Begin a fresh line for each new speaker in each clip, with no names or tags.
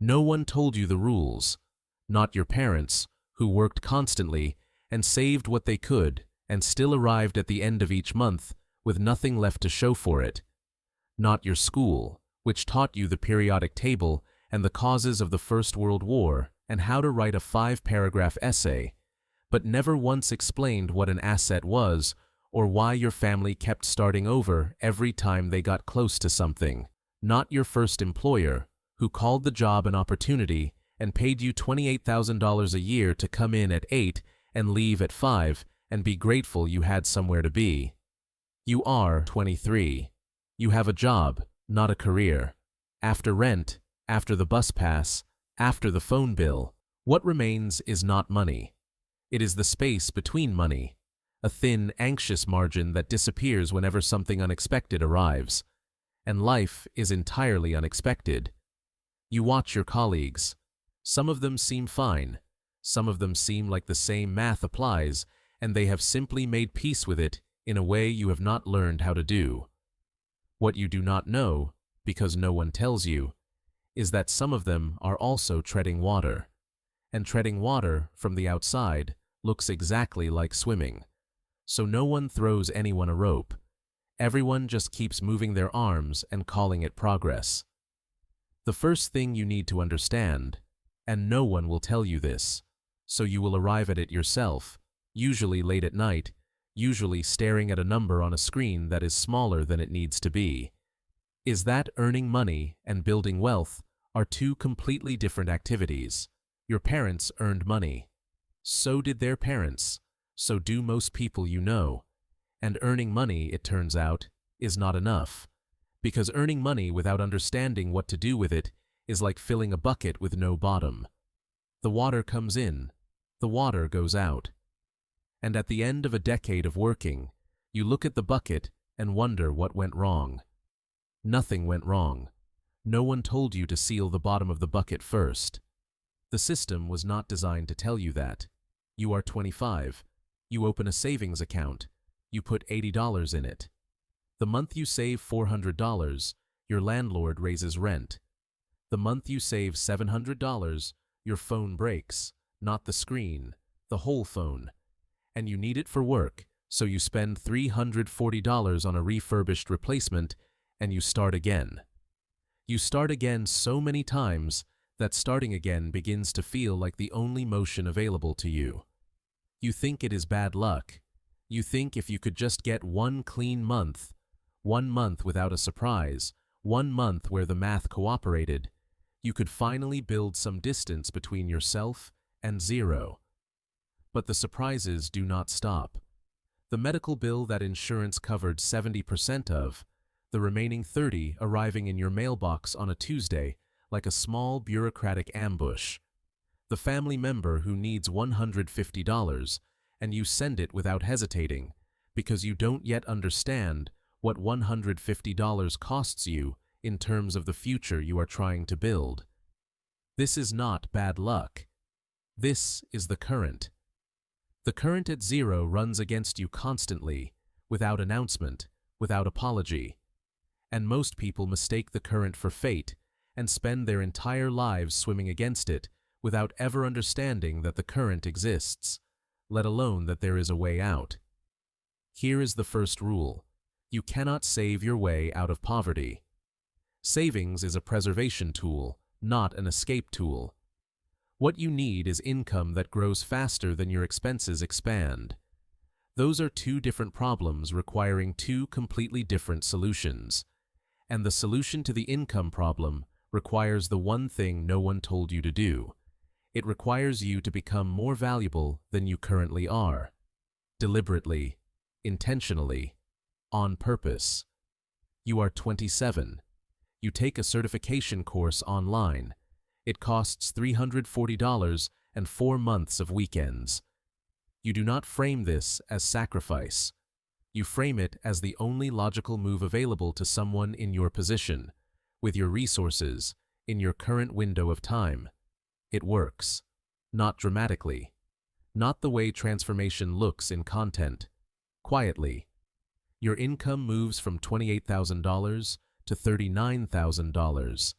No one told you the rules. Not your parents, who worked constantly and saved what they could and still arrived at the end of each month with nothing left to show for it. Not your school, which taught you the periodic table and the causes of the First World War and how to write a 5-paragraph essay, but never once explained what an asset was or why your family kept starting over every time they got close to something. Not your first employer, who called the job an opportunity and paid you $28,000 a year to come in at 8 and leave at 5 and be grateful you had somewhere to be. You are 23. You have a job, not a career. After rent, after the bus pass, after the phone bill, what remains is not money. It is the space between money, a thin, anxious margin that disappears whenever something unexpected arrives. And life is entirely unexpected. You watch your colleagues. Some of them seem fine. Some of them seem like the same math applies, and they have simply made peace with it in a way you have not learned how to do. What you do not know, because no one tells you, is that some of them are also treading water. And treading water from the outside looks exactly like swimming. So no one throws anyone a rope. Everyone just keeps moving their arms and calling it progress. The first thing you need to understand, and no one will tell you this, so you will arrive at it yourself, usually late at night, usually staring at a number on a screen that is smaller than it needs to be, is that earning money and building wealth are two completely different activities. Your parents earned money. So did their parents. So do most people you know. And earning money, it turns out, is not enough. Because earning money without understanding what to do with it is like filling a bucket with no bottom. The water comes in, the water goes out. And at the end of a decade of working, you look at the bucket and wonder what went wrong. Nothing went wrong. No one told you to seal the bottom of the bucket first. The system was not designed to tell you that. You are 25. You open a savings account. You put $80 in it. The month you save $400, your landlord raises rent. The month you save $700, your phone breaks, not the screen, the whole phone. And you need it for work, so you spend $340 on a refurbished replacement, and you start again. You start again so many times that starting again begins to feel like the only motion available to you. You think it is bad luck. You think if you could just get one clean month, 1 month without a surprise, 1 month where the math cooperated, you could finally build some distance between yourself and zero. But the surprises do not stop. The medical bill that insurance covered 70% of, the remaining 30% arriving in your mailbox on a Tuesday like a small bureaucratic ambush. The family member who needs $150, and you send it without hesitating, because you don't yet understand what $150 costs you in terms of the future you are trying to build. This is not bad luck. This is the current. The current at zero runs against you constantly, without announcement, without apology. And most people mistake the current for fate and spend their entire lives swimming against it without ever understanding that the current exists, let alone that there is a way out. Here is the first rule. You cannot save your way out of poverty. Savings is a preservation tool, not an escape tool. What you need is income that grows faster than your expenses expand. Those are two different problems requiring two completely different solutions. And the solution to the income problem requires the one thing no one told you to do. It requires you to become more valuable than you currently are. Deliberately, intentionally, on purpose. You are 27. You take a certification course online. It costs $340 and 4 months of weekends. You do not frame this as sacrifice. You frame it as the only logical move available to someone in your position, with your resources, in your current window of time. It works. Not dramatically. Not the way transformation looks in content. Quietly. Your income moves from $28,000 to $39,000.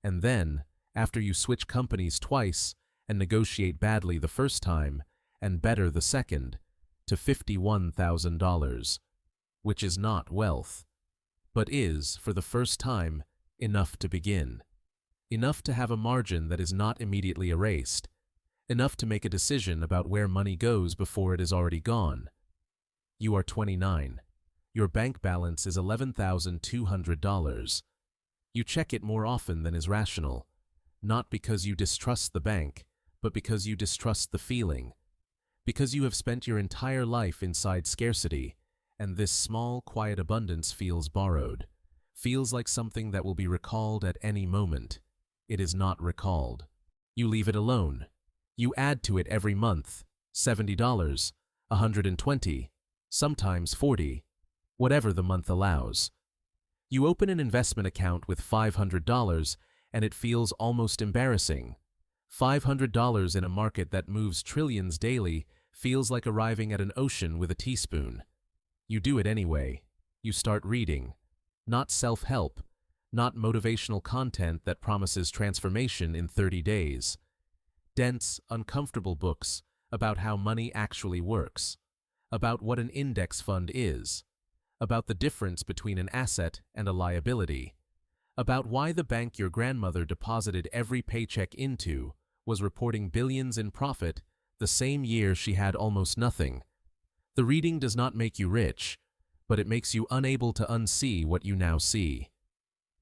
And then, after you switch companies twice and negotiate badly the first time and better the second, to $51,000, which is not wealth, but is, for the first time, enough to begin. Enough to have a margin that is not immediately erased. Enough to make a decision about where money goes before it is already gone. You are 29. Your bank balance is $11,200. You check it more often than is rational, not because you distrust the bank, but because you distrust the feeling. Because you have spent your entire life inside scarcity, and this small, quiet abundance feels borrowed, feels like something that will be recalled at any moment. It is not recalled. You leave it alone. You add to it every month, $70, $120, sometimes $40, whatever the month allows. You open an investment account with $500 and it feels almost embarrassing. $500 in a market that moves trillions daily feels like arriving at an ocean with a teaspoon. You do it anyway. You start reading. Not self-help, not motivational content that promises transformation in 30 days. Dense, uncomfortable books about how money actually works, about what an index fund is, about the difference between an asset and a liability, about why the bank your grandmother deposited every paycheck into was reporting billions in profit the same year she had almost nothing. The reading does not make you rich, but it makes you unable to unsee what you now see.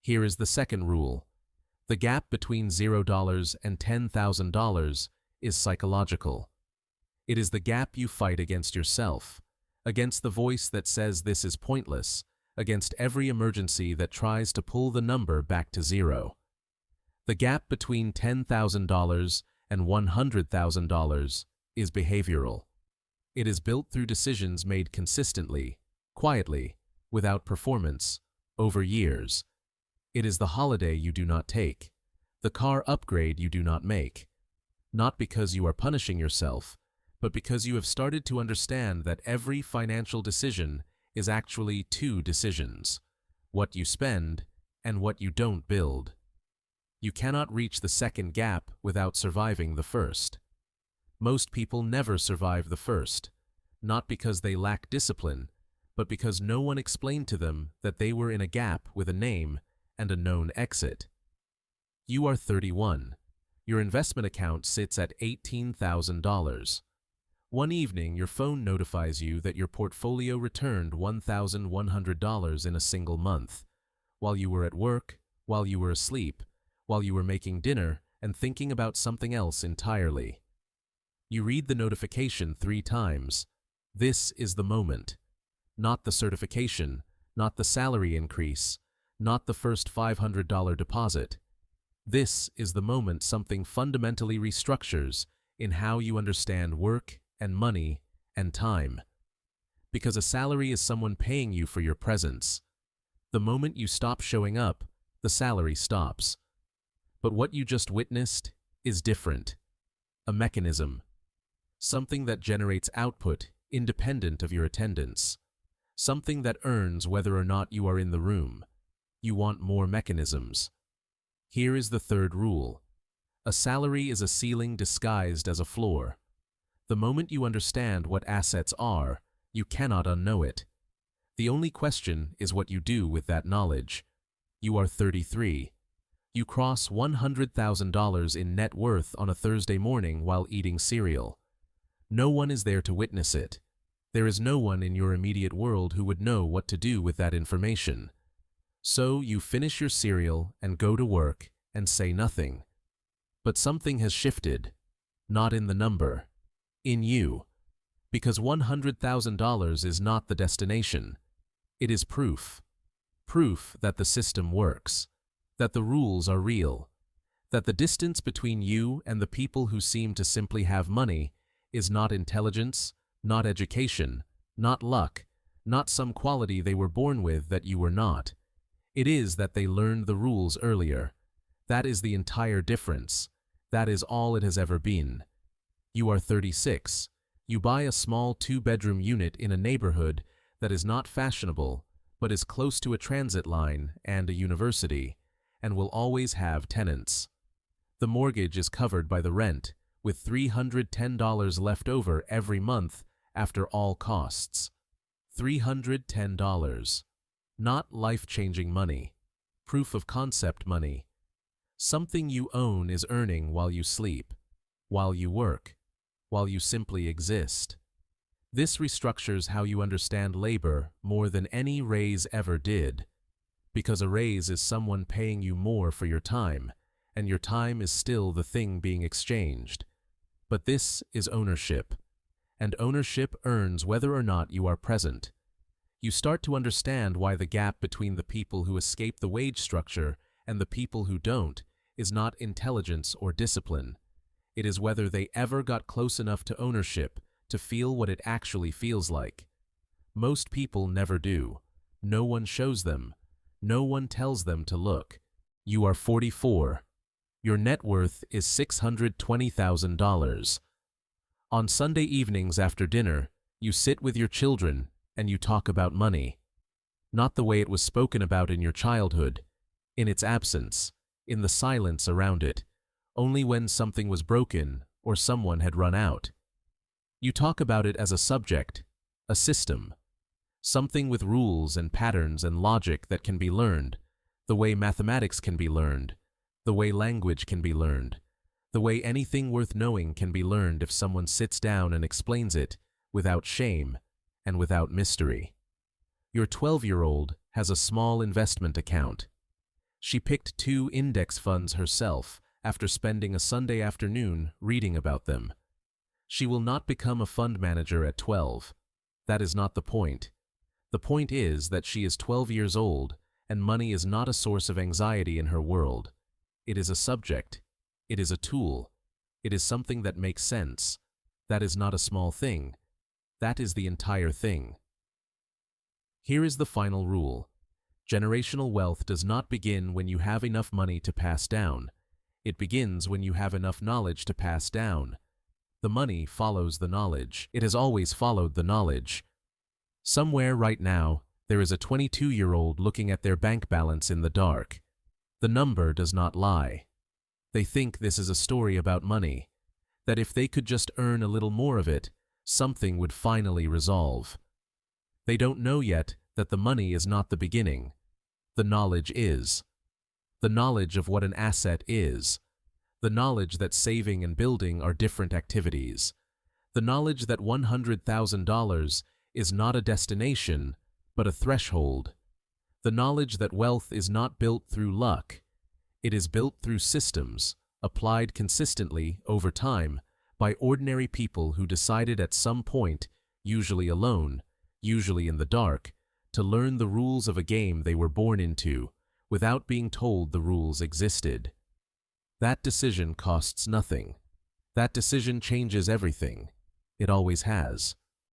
Here is the second rule. The gap between $0 and $10,000 is psychological. It is the gap you fight against yourself, against the voice that says this is pointless, against every emergency that tries to pull the number back to zero. The gap between $10,000 and $100,000 is behavioral. It is built through decisions made consistently, quietly, without performance, over years. It is the holiday you do not take, the car upgrade you do not make, not because you are punishing yourself, but because you have started to understand that every financial decision is actually two decisions: what you spend and what you don't build. You cannot reach the second gap without surviving the first. Most people never survive the first, not because they lack discipline, but because no one explained to them that they were in a gap with a name and a known exit. You are 31. Your investment account sits at $18,000. One evening, your phone notifies you that your portfolio returned $1,100 in a single month, while you were at work, while you were asleep, while you were making dinner and thinking about something else entirely. You read the notification 3 times. This is the moment. Not the certification, not the salary increase, not the first $500 deposit. This is the moment something fundamentally restructures in how you understand work and money and time. Because a salary is someone paying you for your presence. The moment you stop showing up, the salary stops. But what you just witnessed is different. A mechanism. Something that generates output independent of your attendance. Something that earns whether or not you are in the room. You want more mechanisms. Here is the third rule. A salary is a ceiling disguised as a floor. The moment you understand what assets are, you cannot unknow it. The only question is what you do with that knowledge. You are 33. You cross $100,000 in net worth on a Thursday morning while eating cereal. No one is there to witness it. There is no one in your immediate world who would know what to do with that information. So you finish your cereal and go to work and say nothing. But something has shifted. Not in the number. In you. Because $100,000 is not the destination. It is proof. Proof that the system works. That the rules are real. That the distance between you and the people who seem to simply have money is not intelligence, not education, not luck, not some quality they were born with that you were not. It is that they learned the rules earlier. That is the entire difference. That is all it has ever been. You are 36. You buy a small 2-bedroom unit in a neighborhood that is not fashionable, but is close to a transit line and a university, and will always have tenants. The mortgage is covered by the rent, with $310 left over every month after all costs. $310. Not life-changing money. Proof of concept money. Something you own is earning while you sleep, while you work, while you simply exist. This restructures how you understand labor more than any raise ever did, because a raise is someone paying you more for your time, and your time is still the thing being exchanged. But this is ownership, and ownership earns whether or not you are present. You start to understand why the gap between the people who escape the wage structure and the people who don't is not intelligence or discipline. It is whether they ever got close enough to ownership to feel what it actually feels like. Most people never do. No one shows them. No one tells them to look. You are 44. Your net worth is $620,000. On Sunday evenings after dinner, you sit with your children and you talk about money. Not the way it was spoken about in your childhood, in its absence, in the silence around it, only when something was broken or someone had run out. You talk about it as a subject, a system, something with rules and patterns and logic that can be learned, the way mathematics can be learned, the way language can be learned, the way anything worth knowing can be learned if someone sits down and explains it without shame and without mystery. Your 12-year-old has a small investment account. She picked 2 index funds herself after spending a Sunday afternoon reading about them. She will not become a fund manager at 12. That is not the point. The point is that she is 12 years old and money is not a source of anxiety in her world. It is a subject. It is a tool. It is something that makes sense. That is not a small thing. That is the entire thing. Here is the final rule. Generational wealth does not begin when you have enough money to pass down. It begins when you have enough knowledge to pass down. The money follows the knowledge. It has always followed the knowledge. Somewhere right now, there is a 22-year-old looking at their bank balance in the dark. The number does not lie. They think this is a story about money, that if they could just earn a little more of it, something would finally resolve. They don't know yet that the money is not the beginning. The knowledge is. The knowledge of what an asset is. The knowledge that saving and building are different activities. The knowledge that $100,000 is not a destination, but a threshold. The knowledge that wealth is not built through luck. It is built through systems, applied consistently over time by ordinary people who decided at some point, usually alone, usually in the dark, to learn the rules of a game they were born into, without being told the rules existed. That decision costs nothing. That decision changes everything. It always has.